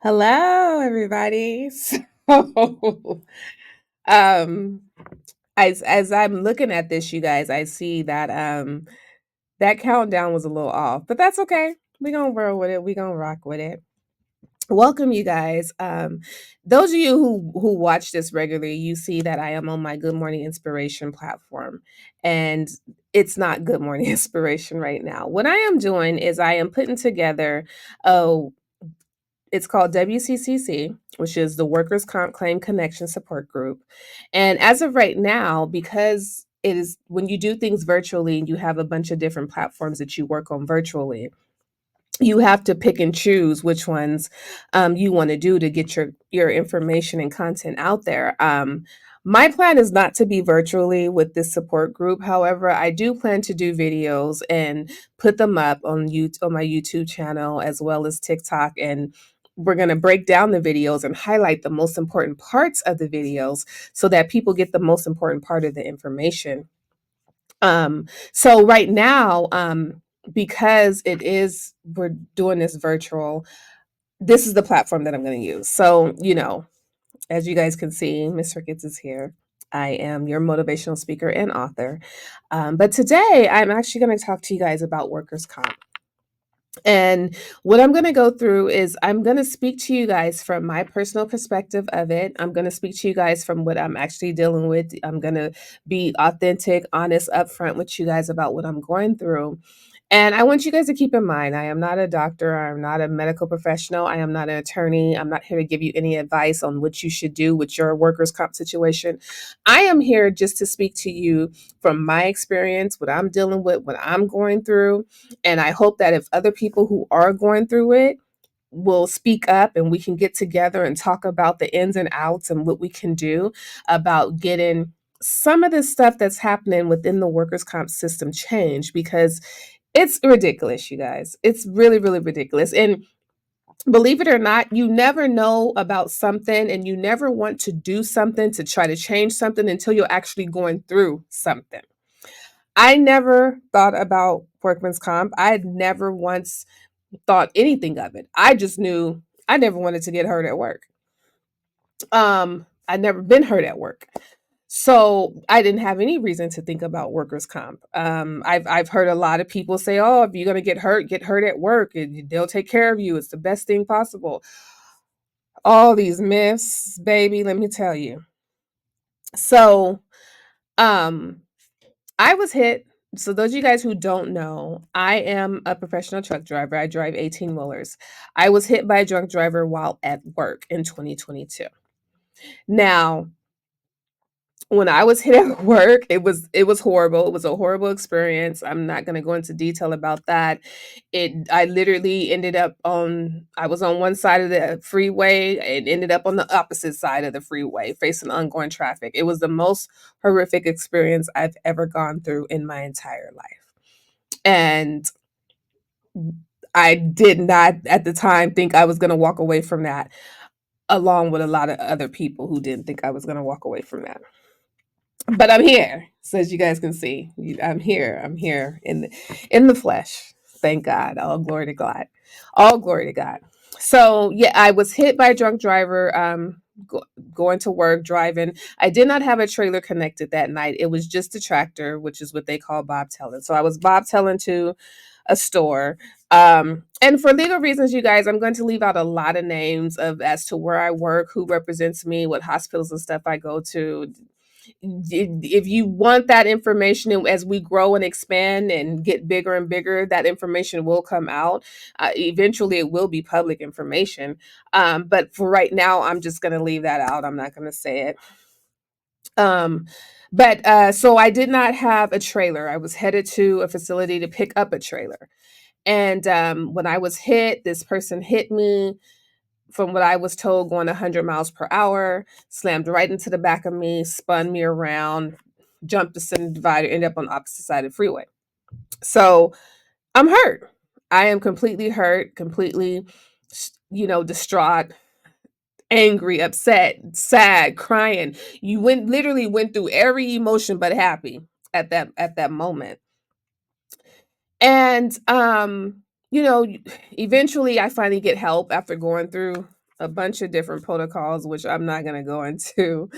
Hello, everybody. So, um, as I'm looking at this, you guys, I see that that countdown was a little off, but that's okay. We gonna roll with it. We gonna rock with it. Welcome, you guys. Those of you who watch this regularly, you see that I am on my Good Morning Inspiration platform, and it's not Good Morning Inspiration right now. What I am doing is I am putting together a it's called WCCC, which is the Workers' Comp Claim Connection Support Group. And as of right now, because it is when you do things virtually and you have a bunch of different platforms that you work on virtually, you have to pick and choose which ones you want to do to get your information and content out there. My plan is not to be virtually with this support group. However, I do plan to do videos and put them up on on my YouTube channel as well as TikTok, and we're going to break down the videos and highlight the most important parts of the videos so that people get the most important part of the information. So right now, because we're doing this virtual, this is the platform that I'm going to use. So, as you guys can see, Miss Ricketts is here. I am your motivational speaker and author. But today I'm actually going to talk to you guys about workers' comp. And what I'm going to go through is I'm going to speak to you guys from my personal perspective of it. I'm going to speak to you guys from what I'm actually dealing with. I'm going to be authentic, honest, upfront with you guys about what I'm going through. And I want you guys to keep in mind, I am not a doctor. I'm not a medical professional. I am not an attorney. I'm not here to give you any advice on what you should do with your workers' comp situation. I am here just to speak to you from my experience, what I'm dealing with, what I'm going through. And I hope that if other people who are going through it will speak up and we can get together and talk about the ins and outs and what we can do about getting some of the stuff that's happening within the workers' comp system changed, because it's ridiculous, you guys. It's really, really ridiculous. And believe it or not, you never know about something and you never want to do something to try to change something until you're actually going through something. I never thought about workman's comp. I had never once thought anything of it. I just knew I never wanted to get hurt at work. I'd never been hurt at work. So I didn't have any reason to think about workers' comp. I've heard a lot of people say, "Oh, if you're gonna get hurt at work, and they'll take care of you. It's the best thing possible." All these myths, baby. Let me tell you. So, um, I was hit. So those of you guys who don't know, I am a professional truck driver. I drive 18 wheelers. I was hit by a drunk driver while at work in 2022. Now, when I was hit at work, it was horrible. It was a horrible experience. I'm not going to go into detail about that. I literally ended up on I was on one side of the freeway and ended up on the opposite side of the freeway facing ongoing traffic. It was the most horrific experience I've ever gone through in my entire life. And I did not at the time think I was going to walk away from that, along with a lot of other people who didn't think I was going to walk away from that. But I'm here, so as you guys can see, I'm here. I'm here in the flesh. Thank God. All glory to God. All glory to God. So yeah, I was hit by a drunk driver. Going to work, driving. I did not have a trailer connected that night. It was just a tractor, which is what they call bobtailing. So I was bobtailing to a store. And for legal reasons, you guys, I'm going to leave out a lot of names of as to where I work, who represents me, what hospitals and stuff I go to. If you want that information, and as we grow and expand and get bigger and bigger, that information will come out. Eventually it will be public information, but for right now I'm just going to leave that out. I'm not going to say it. But so I did not have a trailer. I was headed to a facility to pick up a trailer, and when I was hit, this person hit me, from what I was told, going 100 miles per hour, slammed right into the back of me, spun me around, jumped the center divider, ended up on the opposite side of the freeway. So I'm hurt. I am completely hurt, completely, distraught, angry, upset, sad, crying. You literally went through every emotion but happy at that moment. And, you know, eventually I finally get help after going through a bunch of different protocols, which I'm not gonna go into.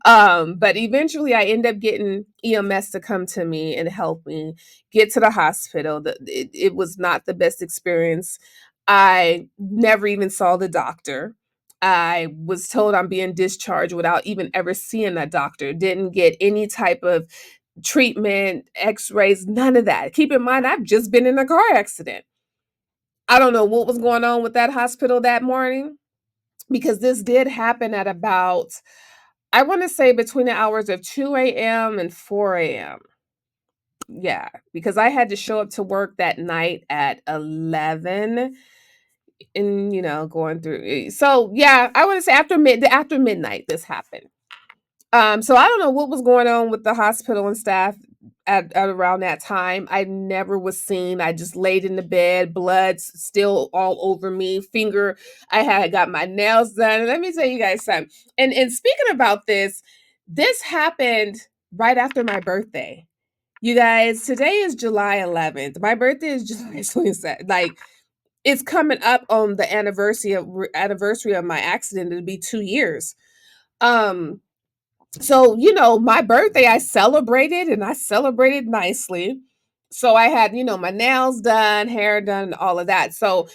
But eventually I end up getting EMS to come to me and help me get to the hospital. It was not the best experience. I never even saw the doctor. I was told I'm being discharged without even ever seeing a doctor. Didn't get any type of treatment, x-rays, none of that. Keep in mind, I've just been in a car accident. I don't know what was going on with that hospital that morning because this did happen at about, I want to say between the hours of 2 a.m. and 4 a.m. Yeah, because I had to show up to work that night at 11 and, going through. So, yeah, I want to say after midnight this happened. So I don't know what was going on with the hospital and staff at around that time. I never was seen. I just laid in the bed, blood still all over me. I had got my nails done. And let me tell you guys something. And speaking about this happened right after my birthday. You guys, today is July 11th. My birthday is July 22nd. Like it's coming up on the anniversary of my accident. It'll be 2 years. Um, so, my birthday, I celebrated and I celebrated nicely. So I had, my nails done, hair done, and all of that. So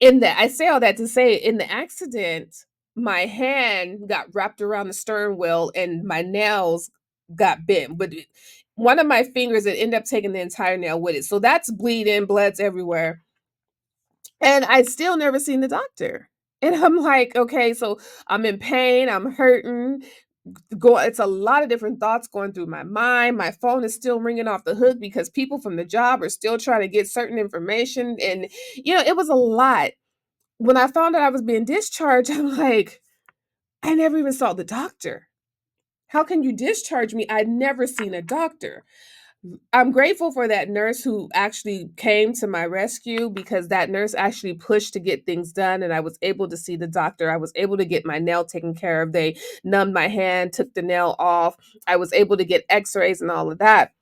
I say all that to say in the accident, my hand got wrapped around the stern wheel and my nails got bent. But one of my fingers, it ended up taking the entire nail with it. So that's bleeding, blood's everywhere. And I still never seen the doctor. And I'm like, okay, so I'm in pain, I'm hurting, it's a lot of different thoughts going through my mind. My phone is still ringing off the hook because people from the job are still trying to get certain information. And, it was a lot. When I found out I was being discharged, I'm like, I never even saw the doctor. How can you discharge me? I'd never seen a doctor. I'm grateful for that nurse who actually came to my rescue because that nurse actually pushed to get things done and I was able to see the doctor. I was able to get my nail taken care of. They numbed my hand, took the nail off. I was able to get x-rays and all of that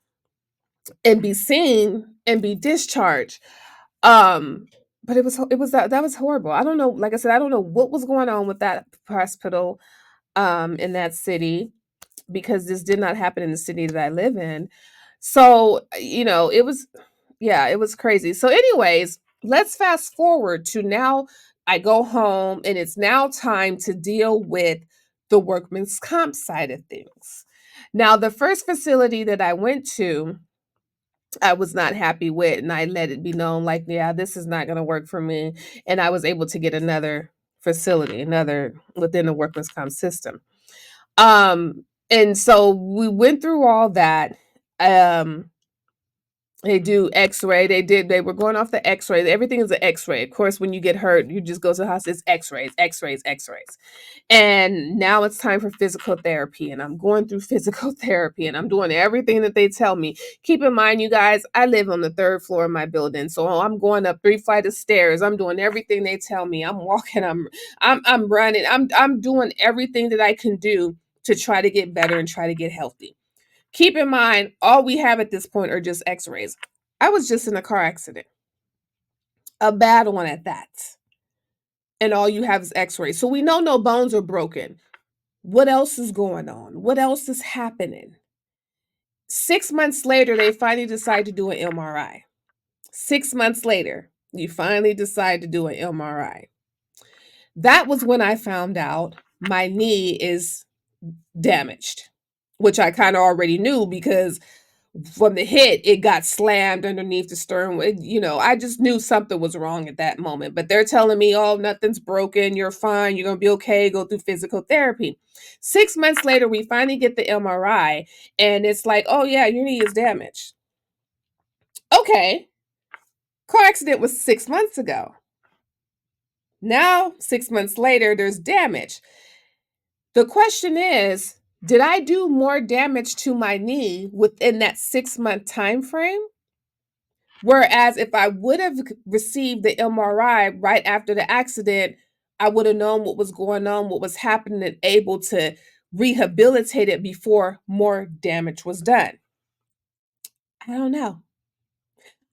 and be seen and be discharged. Um but it was that was horrible. I don't know, like I said, I don't know what was going on with that hospital in that city because this did not happen in the city that I live in. So, it was, yeah, it was crazy. So, anyways, let's fast forward to now. I go home and it's now time to deal with the workman's comp side of things. Now, the first facility that I went to, I was not happy with, and I let it be known, like, yeah, this is not going to work for me. And I was able to get another facility, another within the workman's comp system. And so we went through all that. Um, they do X-ray. They were going off the X-ray. Everything is an X-ray. Of course, when you get hurt, you just go to the hospital. It's X-rays, X-rays, X-rays. And now it's time for physical therapy. And I'm going through physical therapy and I'm doing everything that they tell me. Keep in mind, you guys, I live on the third floor of my building. So I'm going up 3 flights of stairs. I'm doing everything they tell me. I'm walking, I'm running. I'm doing everything that I can do to try to get better and try to get healthy. Keep in mind, all we have at this point are just x-rays. I was just in a car accident, a bad one at that. And all you have is x-rays. So we know no bones are broken. What else is going on? What else is happening? 6 months later, they finally decide to do an MRI. 6 months later, you finally decide to do an MRI. That was when I found out my knee is damaged, which I kind of already knew because from the hit, it got slammed underneath the stern. I just knew something was wrong at that moment. But they're telling me, oh, nothing's broken. You're fine. You're going to be okay. Go through physical therapy. 6 months later, we finally get the MRI, and it's like, oh, yeah, your knee is damaged. Okay. Car accident was 6 months ago. Now, 6 months later, there's damage. The question is, did I do more damage to my knee within that 6-month time frame? Whereas if I would have received the MRI right after the accident, I would have known what was going on, what was happening, and able to rehabilitate it before more damage was done. I don't know.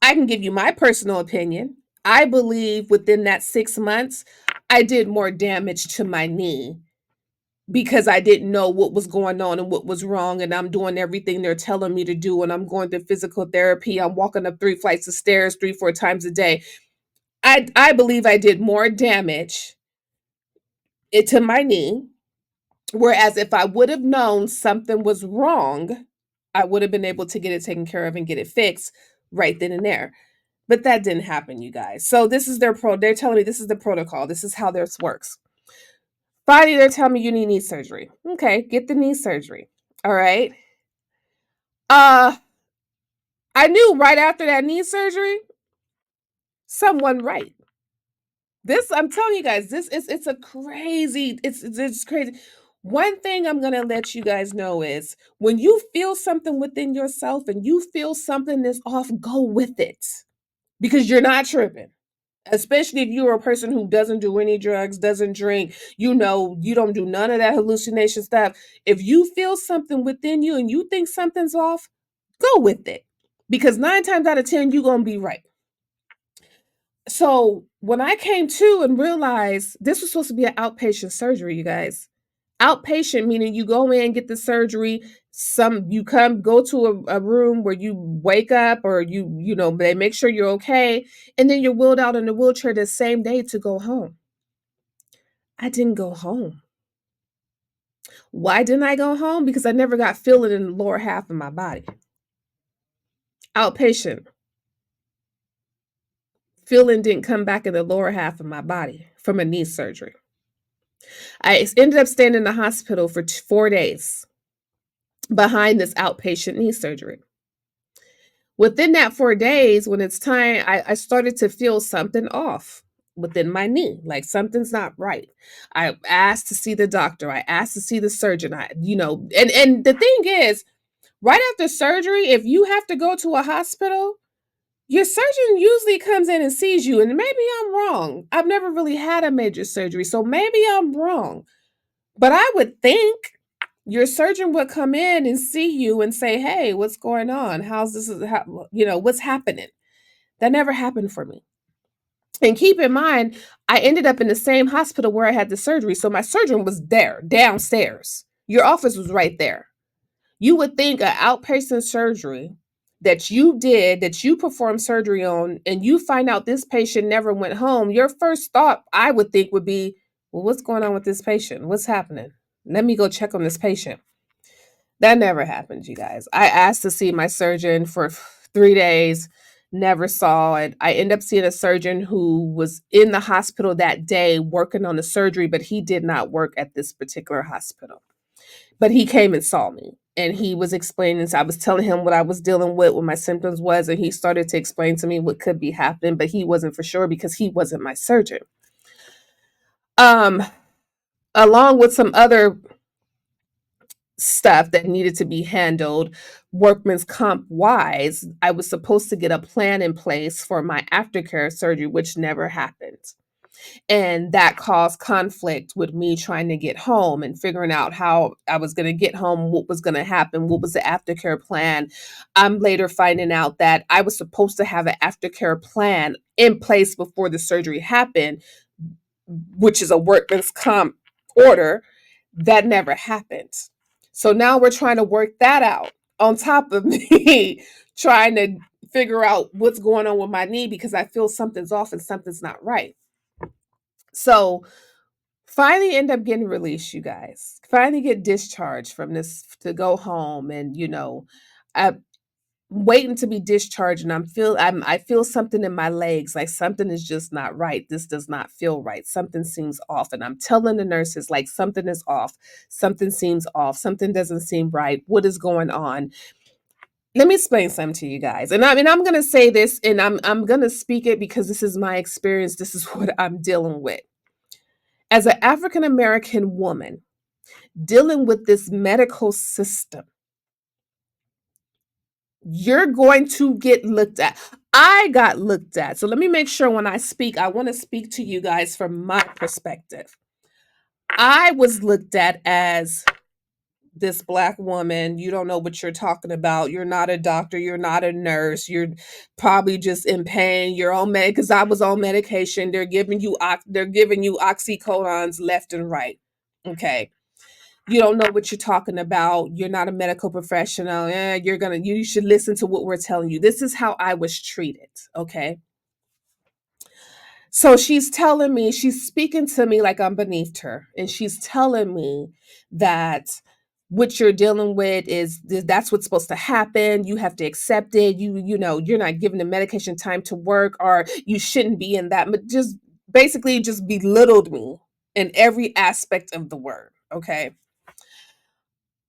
I can give you my personal opinion. I believe within that 6 months, I did more damage to my knee because I didn't know what was going on and what was wrong. And I'm doing everything they're telling me to do. And I'm going to physical therapy. I'm walking up 3 flights of stairs 3, 4 times a day. I believe I did more damage to my knee. Whereas if I would have known something was wrong, I would have been able to get it taken care of and get it fixed right then and there. But that didn't happen, you guys. So this is they're telling me this is the protocol. This is how this works. Finally, they're telling me you need knee surgery. Okay, get the knee surgery. All right. Uh I knew right after that knee surgery, someone right. This I'm telling you guys, this is it's a crazy, it's crazy. One thing I'm gonna let you guys know is when you feel something within yourself and you feel something is off, go with it because you're not tripping. Especially if you're a person who doesn't do any drugs, doesn't drink, you don't do none of that hallucination stuff. If you feel something within you and you think something's off, go with it. Because 9 times out of 10, you're going to be right. So when I came to and realized this was supposed to be an outpatient surgery, you guys. Outpatient meaning you go in, get the surgery. You come go to a room where you wake up or they make sure you're okay, and then you're wheeled out in a wheelchair the same day to go home. I didn't go home. Why didn't I go home? Because I never got feeling in the lower half of my body. Outpatient. Feeling didn't come back in the lower half of my body from a knee surgery. I ended up staying in the hospital for 4 days behind this outpatient knee surgery. Within that 4 days, when it's time, I started to feel something off within my knee, like something's not right. I asked to see the doctor. I asked to see the surgeon. And the thing is, right after surgery, if you have to go to a hospital, your surgeon usually comes in and sees you. And maybe I'm wrong. I've never really had a major surgery, so maybe I'm wrong. But I would think your surgeon would come in and see you and say, "Hey, what's going on? How's this? What's happening?" That never happened for me. And keep in mind, I ended up in the same hospital where I had the surgery. So my surgeon was there, downstairs. Your office was right there. You would think an outpatient surgery that you did, that you performed surgery on, and you find out this patient never went home. Your first thought, I would think, would be, well, what's going on with this patient? What's happening? Let me go check on this patient. That never happened, you guys. I asked to see my surgeon for 3 days, never saw it. I ended up seeing a surgeon who was in the hospital that day working on the surgery, but he did not work at this particular hospital. But he came and saw me and he was explaining. So I was telling him what I was dealing with, what my symptoms was, and he started to explain to me what could be happening, but he wasn't for sure because he wasn't my surgeon. Um, Along with some other stuff that needed to be handled workman's comp wise, I was supposed to get a plan in place for my aftercare surgery, which never happened. And that caused conflict with me trying to get home and figuring out how I was going to get home, what was going to happen, what was the aftercare plan. I'm later finding out that I was supposed to have an aftercare plan in place before the surgery happened, which is a workman's comp order. That never happened. So now we're trying to work that out on top of me trying to figure out what's going on with my knee because I feel something's off and something's not right. So finally end up getting released, you guys. Finally get discharged from this to go home. And I'm waiting to be discharged and I feel something in my legs, like something is just not right. This does not feel right. Something seems off. And I'm telling the nurses, like, something is off. Something seems off. Something doesn't seem right. What is going on? Let me explain something to you guys. And I'm gonna say this and I'm gonna speak it because this is my experience. This is what I'm dealing with. As an African American woman dealing with this medical system, you're going to get looked at. I got looked at. So let me make sure when I speak, I want to speak to you guys from my perspective. I was looked at as this black woman, you don't know what you're talking about. You're not a doctor, you're not a nurse. You're probably just in pain. You're on med because I was on medication. They're giving you oxycodons left and right. Okay. You don't know what you're talking about. You're not a medical professional. You should listen to what we're telling you. This is how I was treated. Okay. So she's speaking to me like I'm beneath her. And she's telling me that what you're dealing with that's what's supposed to happen. You have to accept it. You're not giving the medication time to work, or you shouldn't be in that. But just basically just belittled me in every aspect of the word. Okay.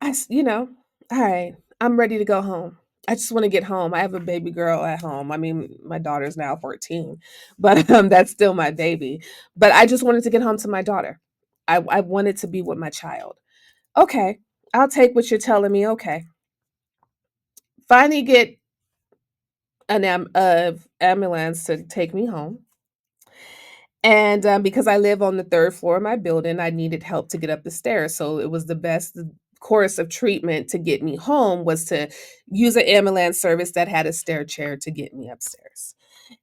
All right, I'm ready to go home. I just want to get home. I have a baby girl at home. I mean, my daughter's now 14, but that's still my baby. But I just wanted to get home to my daughter. I wanted to be with my child. Okay, I'll take what you're telling me. Okay. Finally get ambulance to take me home. And because I live on the third floor of my building, I needed help to get up the stairs. So it was the best course of treatment to get me home was to use an ambulance service that had a stair chair to get me upstairs.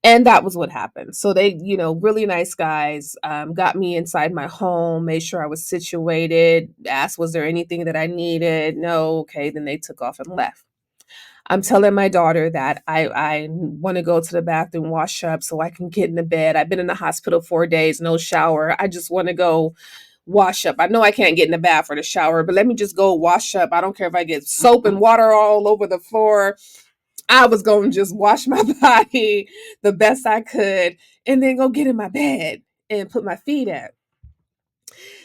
And that was what happened. So they, really nice guys, got me inside my home, made sure I was situated, asked, was there anything that I needed? No. Okay. Then they took off and left. I'm telling my daughter that I want to go to the bathroom, wash up so I can get in the bed. I've been in the hospital 4 days, no shower. I just want to go wash up. I know I can't get in the bath or the shower, but let me just go wash up. I don't care if I get soap and water all over the floor. I was going to just wash my body the best I could and then go get in my bed and put my feet up.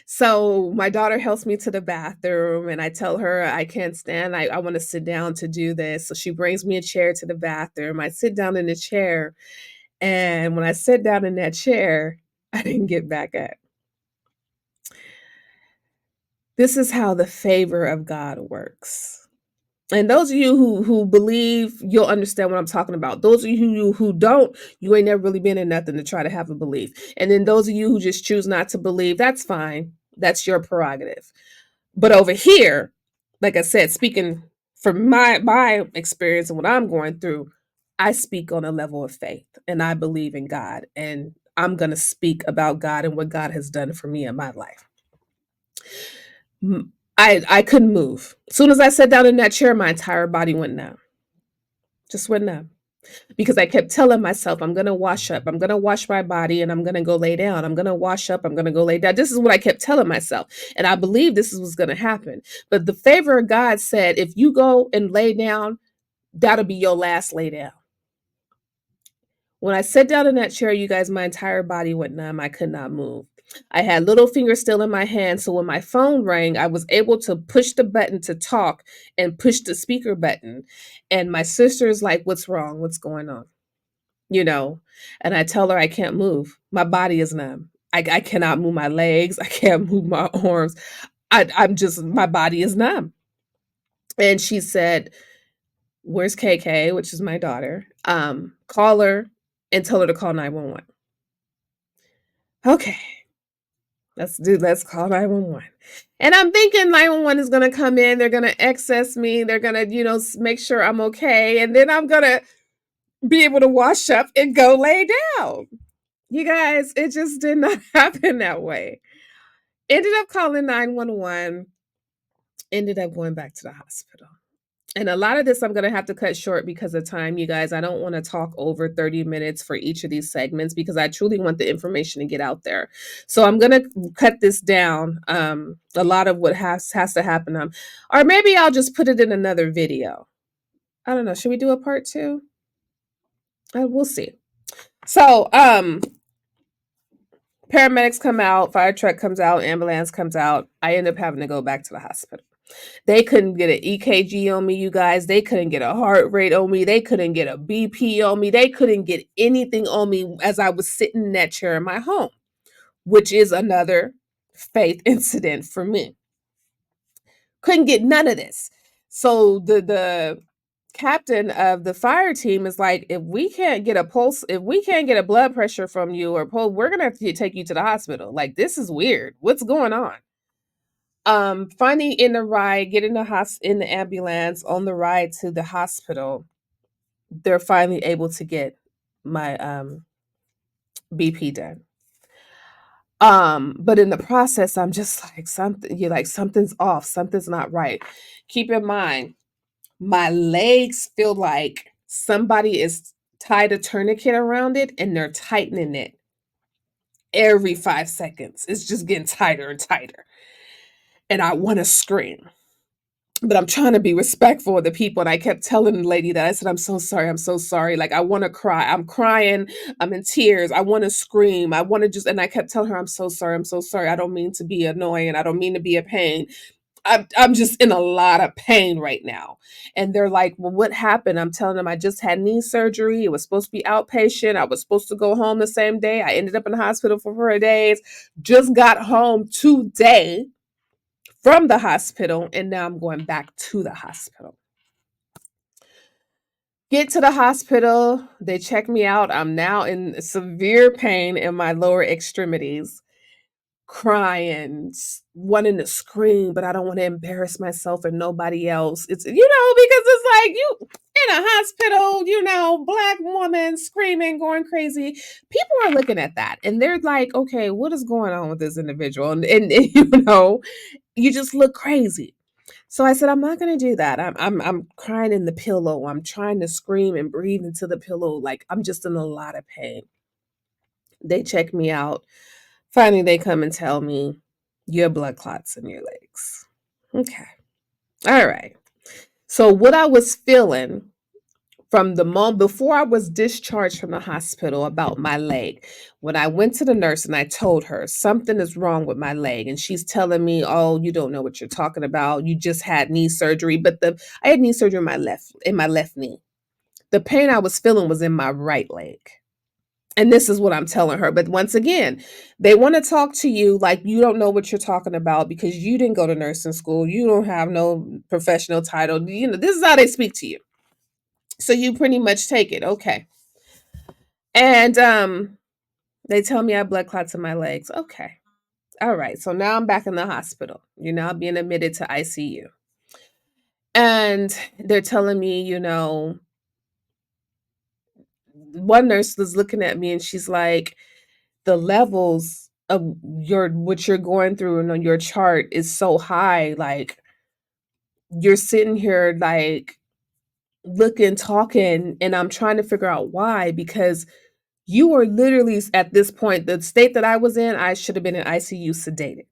So my daughter helps me to the bathroom and I tell her I can't stand. I want to sit down to do this. So she brings me a chair to the bathroom. I sit down in the chair. And when I sit down in that chair, I didn't get back up. This is how the favor of God works. And those of you who believe, you'll understand what I'm talking about. Those of you who don't, you ain't never really been in nothing to try to have a belief. And then those of you who just choose not to believe, that's fine. That's your prerogative. But over here, like I said, speaking from my experience and what I'm going through, I speak on a level of faith and I believe in God. And I'm going to speak about God and what God has done for me in my life. I couldn't move. As soon as I sat down in that chair, my entire body went numb. Just went numb. Because I kept telling myself, I'm going to wash up. I'm going to wash my body and I'm going to go lay down. I'm going to wash up. I'm going to go lay down. This is what I kept telling myself. And I believe this is what's going to happen. But the favor of God said, if you go and lay down, that'll be your last lay down. When I sat down in that chair, you guys, my entire body went numb. I could not move. I had little fingers still in my hand. So when my phone rang, I was able to push the button to talk and push the speaker button. And my sister's like, what's wrong? What's going on? And I tell her I can't move. My body is numb. I cannot move my legs. I can't move my arms. My body is numb. And she said, where's KK, which is my daughter? Call her and tell her to call 911. Okay. Let's call 911. And I'm thinking 911 is going to come in. They're going to access me. They're going to, make sure I'm okay. And then I'm going to be able to wash up and go lay down. You guys, it just did not happen that way. Ended up calling 911, ended up going back to the hospital. And a lot of this I'm going to have to cut short because of time, you guys. I don't want to talk over 30 minutes for each of these segments because I truly want the information to get out there. So I'm going to cut this down. A lot of what has to happen. Or maybe I'll just put it in another video. I don't know. Should we do a part 2? We'll see. So, paramedics come out, fire truck comes out, ambulance comes out. I end up having to go back to the hospital. They couldn't get an EKG on me, you guys. They couldn't get a heart rate on me. They couldn't get a BP on me. They couldn't get anything on me as I was sitting in that chair in my home, which is another faith incident for me. Couldn't get none of this. So the captain of the fire team is like, if we can't get a pulse, if we can't get a blood pressure from you or pulse, we're going to have to take you to the hospital. Like, this is weird. What's going on? Finally in the ride, getting in the ambulance on the ride to the hospital, they're finally able to get my BP done. But in the process, I'm just like something you're like something's off, something's not right. Keep in mind, my legs feel like somebody is tied a tourniquet around it and they're tightening it every 5 seconds. It's just getting tighter and tighter. And I want to scream. But I'm trying to be respectful of the people. And I kept telling the lady that I said, I'm so sorry. I'm so sorry. Like, I want to cry. I'm crying. I'm in tears. I want to scream. I want to just, and I kept telling her, I'm so sorry. I'm so sorry. I don't mean to be annoying. I don't mean to be a pain. I'm just in a lot of pain right now. And they're like, well, what happened? I'm telling them I just had knee surgery. It was supposed to be outpatient. I was supposed to go home the same day. I ended up in the hospital for 4 days. Just got home today from the hospital, and now I'm going back to the hospital. Get to the hospital, they check me out. I'm now in severe pain in my lower extremities, crying, wanting to scream, but I don't want to embarrass myself and nobody else. It's, because it's like you in a hospital, black woman screaming, going crazy. People are looking at that and they're like, okay, what is going on with this individual? And you just look crazy. So I said, I'm not gonna do that. I'm crying in the pillow. I'm trying to scream and breathe into the pillow. Like I'm just in a lot of pain. They check me out. Finally, they come and tell me you have blood clots in your legs. Okay. All right. So what I was feeling from the moment before I was discharged from the hospital about my leg. When I went to the nurse and I told her something is wrong with my leg, and she's telling me, "Oh, you don't know what you're talking about. You just had knee surgery." But I had knee surgery in my left knee. The pain I was feeling was in my right leg. And this is what I'm telling her. But once again, they want to talk to you like you don't know what you're talking about because you didn't go to nursing school. You don't have no professional title. This is how they speak to you. So you pretty much take it. Okay. And they tell me I have blood clots in my legs. Okay. All right. So now I'm back in the hospital. You're now being admitted to ICU. And they're telling me, one nurse was looking at me and she's like, the levels of what you're going through and on your chart is so high. Like you're sitting here like looking, talking, and I'm trying to figure out why, because you were literally at this point, the state that I was in, I should have been in ICU sedated.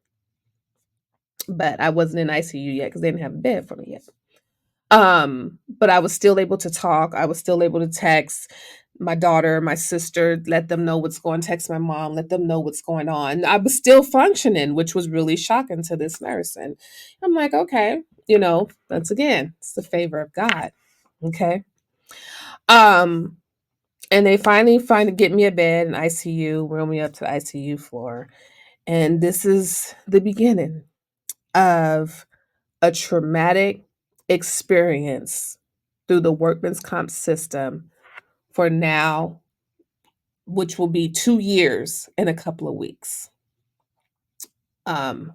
But I wasn't in ICU yet because they didn't have a bed for me yet. But I was still able to talk. I was still able to text my daughter, my sister, let them know what's going, text my mom, let them know what's going on. I was still functioning, which was really shocking to this nurse. And I'm like, okay, once again, it's the favor of God. Okay. Um, and they finally get me a bed in ICU, roll me up to the ICU floor. And this is the beginning of a traumatic experience through the workman's comp system for now, which will be 2 years in a couple of weeks. Um,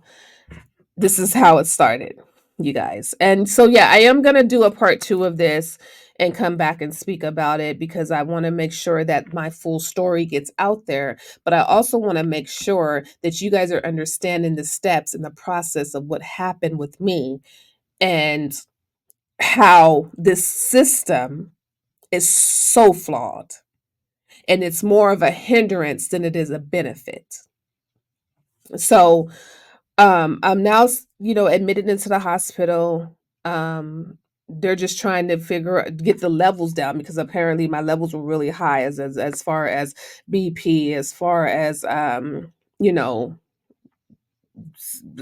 this is how it started, you guys. And so, yeah, I am going to do a part 2 of this and come back and speak about it because I want to make sure that my full story gets out there. But I also want to make sure that you guys are understanding the steps and the process of what happened with me and how this system is so flawed and it's more of a hindrance than it is a benefit. So I'm now, admitted into the hospital. They're just trying to get the levels down because apparently my levels were really high as far as BP, as far as you know,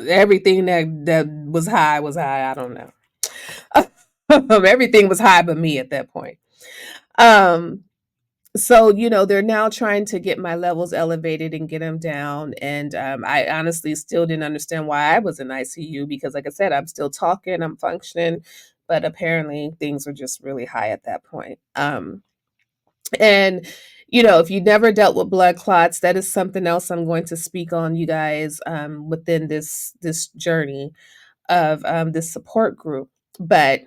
everything that was high was high. I don't know. Everything was high but me at that point. Um so they're now trying to get my levels elevated and get them down, and I honestly still didn't understand why I was in ICU because like I said, I'm still talking, I'm functioning, but apparently things were just really high at that point. And if you never dealt with blood clots, that is something else I'm going to speak on, you guys, within this journey of this support group. But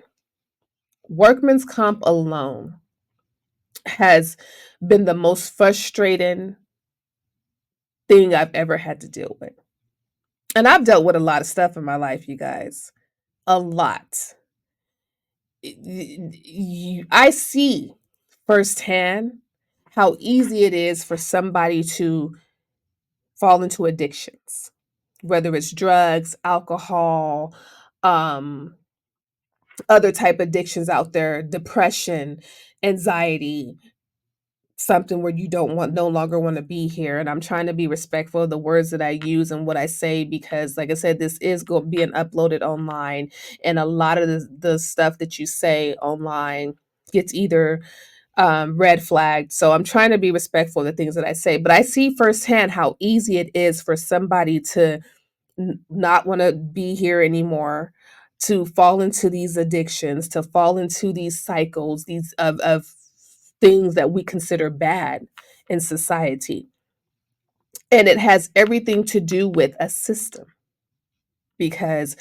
workman's comp alone has been the most frustrating thing I've ever had to deal with. And I've dealt with a lot of stuff in my life, you guys. A lot. I see firsthand how easy it is for somebody to fall into addictions, whether it's drugs, alcohol, um, other type addictions out there, depression, anxiety, something where you don't want no longer want to be here. And I'm trying to be respectful of the words that I use and what I say, because like I said, this is going being uploaded online, and a lot of the stuff that you say online gets either red flagged. So I'm trying to be respectful of the things that I say, but I see firsthand how easy it is for somebody to not want to be here anymore, to fall into these addictions, to fall into these cycles, these of things that we consider bad in society. And it has everything to do with a system, because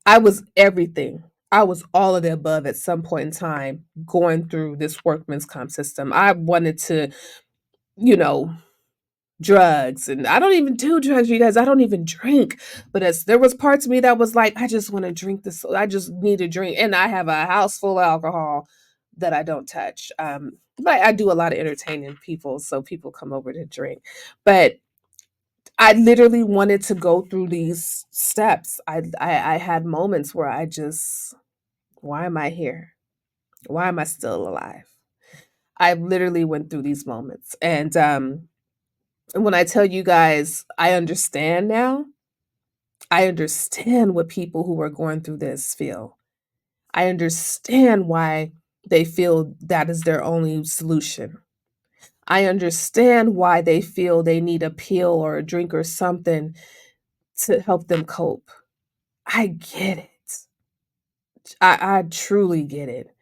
I was everything. I was all of the above at some point in time going through this workman's comp system. I wanted to, you know, drugs, and I don't even do drugs, you guys. I don't even drink. But as there was parts of me that was like, I just want to drink this. I just need a drink. And I have a house full of alcohol that I don't touch. But I do a lot of entertaining people, so people come over to drink. But I literally wanted to go through these steps. I had moments where I just, why am I here? Why am I still alive? I literally went through these moments. And when I tell you guys, I understand now. I understand what people who are going through this feel. I understand why they feel that is their only solution. I understand why they feel they need a pill or a drink or something to help them cope. I get it. I truly get it.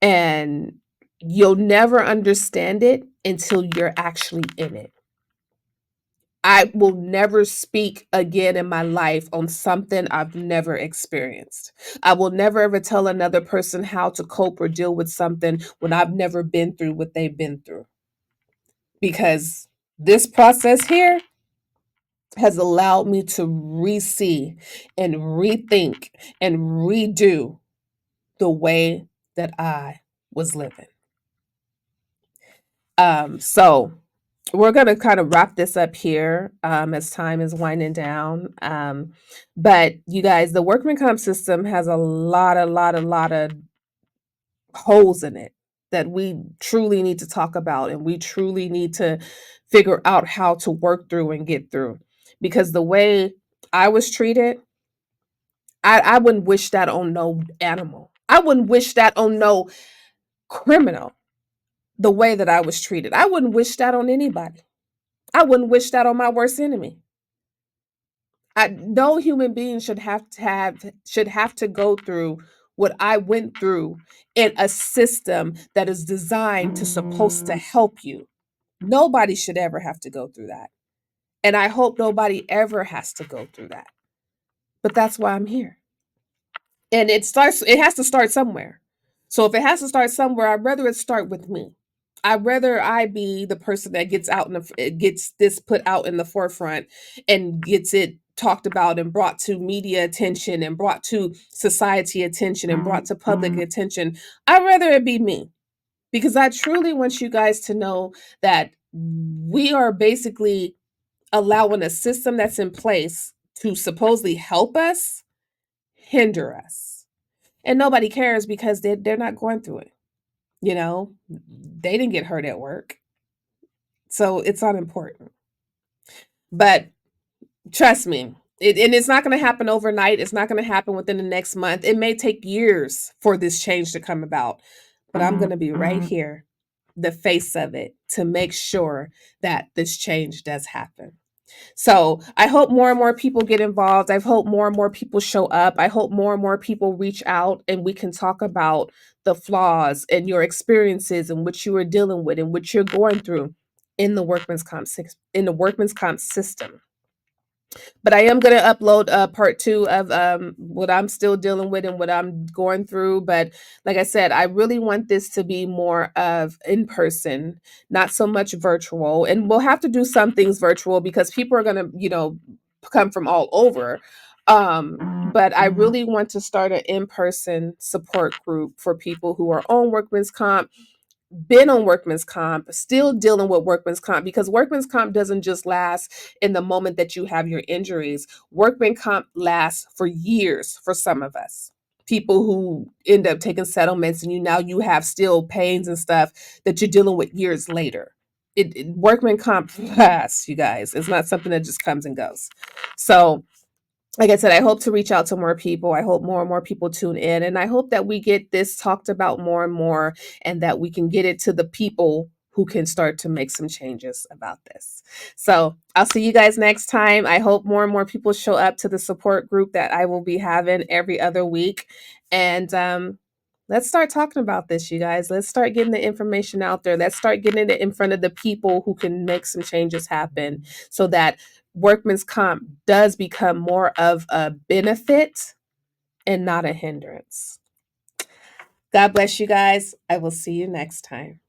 And you'll never understand it until you're actually in it. I will never speak again in my life on something I've never experienced. I will never ever tell another person how to cope or deal with something when I've never been through what they've been through. Because this process here has allowed me to re-see and rethink and redo the way that I was living. So we're going to kind of wrap this up here, as time is winding down. But you guys, the workman comp system has a lot of holes in it that we truly need to talk about, and we truly need to figure out how to work through and get through. Because the way I was treated, I wouldn't wish that on no animal. I wouldn't wish that on no criminal. The way that I was treated, I wouldn't wish that on anybody. I wouldn't wish that on my worst enemy. No human being should have to go through what I went through in a system that is designed to supposed to help you. Nobody should ever have to go through that. And I hope nobody ever has to go through that. But that's why I'm here. And it has to start somewhere. So if it has to start somewhere, I'd rather it start with me. I'd rather I be the person that gets this put out in the forefront and gets it talked about and brought to media attention and brought to society attention and brought to public attention. I'd rather it be me, because I truly want you guys to know that we are basically allowing a system that's in place to supposedly help us hinder us. And nobody cares because they're not going through it. They didn't get hurt at work. So it's unimportant. But trust me, and it's not going to happen overnight. It's not going to happen within the next month. It may take years for this change to come about. But I'm going to be right here, the face of it, to make sure that this change does happen. So I hope more and more people get involved. I hope more and more people show up. I hope more and more people reach out and we can talk about the flaws and your experiences and what you are dealing with and what you're going through in the workman's comp system. But I am going to upload part two of what I'm still dealing with and what I'm going through. But like I said, I really want this to be more of in person, not so much virtual. And we'll have to do some things virtual because people are going to, come from all over. But I really want to start an in person support group for people who are on workman's comp, been on workman's comp, still dealing with workman's comp, because workman's comp doesn't just last in the moment that you have your injuries. Workman comp lasts for years for some of us. People who end up taking settlements and you have still pains and stuff that you're dealing with years later. Workman comp lasts, you guys. It's not something that just comes and goes. So like I said, I hope to reach out to more people. I hope more and more people tune in. And I hope that we get this talked about more and more and that we can get it to the people who can start to make some changes about this. So I'll see you guys next time. I hope more and more people show up to the support group that I will be having every other week. And let's start talking about this, you guys. Let's start getting the information out there. Let's start getting it in front of the people who can make some changes happen so that workman's comp does become more of a benefit and not a hindrance. God bless you guys. I will see you next time.